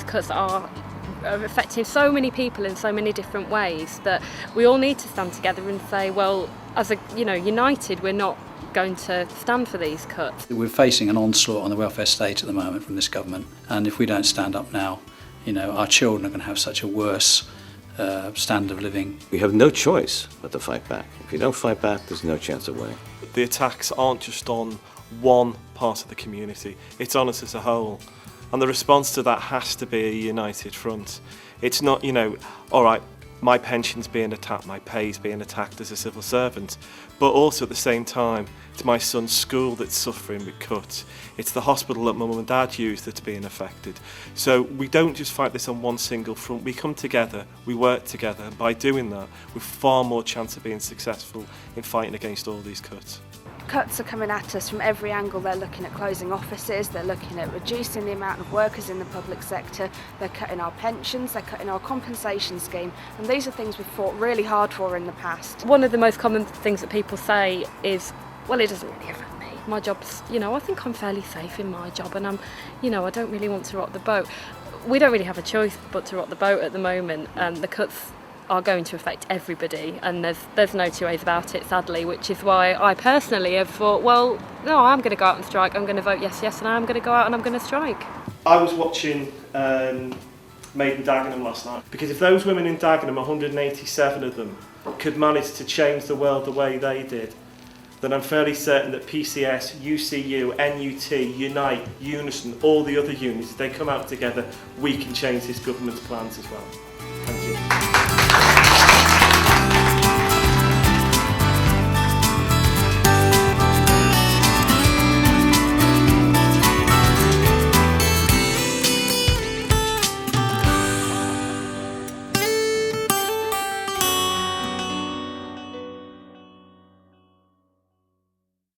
cuts are affecting so many people in so many different ways that we all need to stand together and say, well, as united, we're not going to stand for these cuts. We're facing an onslaught on the welfare state at the moment from this government, and if we don't stand up now, our children are going to have such a worse standard of living. We have no choice but to fight back. If you don't fight back, there's no chance of winning. The attacks aren't just on one part of the community, it's on us as a whole. And the response to that has to be a united front. It's not, all right, my pension's being attacked, my pay's being attacked as a civil servant, but also at the same time, it's my son's school that's suffering with cuts. It's the hospital that my mum and dad use that's being affected. So we don't just fight this on one single front, we come together, we work together, and by doing that, we've far more chance of being successful in fighting against all these cuts. Cuts are coming at us from every angle. They're looking at closing offices, they're looking at reducing the amount of workers in the public sector, they're cutting our pensions, they're cutting our compensation scheme, and these are things we've fought really hard for in the past. One of the most common things that people say is, well, it doesn't really affect me. My job's, I think I'm fairly safe in my job, and I don't really want to rock the boat. We don't really have a choice but to rock the boat at the moment. The cuts are going to affect everybody, and there's no two ways about it, sadly, which is why I personally have thought, well, no, I'm going to go out and strike, I'm going to vote yes, and I'm going to go out and I'm going to strike. I was watching Made in Dagenham last night, because if those women in Dagenham, 187 of them, could manage to change the world the way they did, then I'm fairly certain that PCS, UCU, NUT, Unite, Unison, all the other unions, if they come out together, we can change this government's plans as well. Thank you.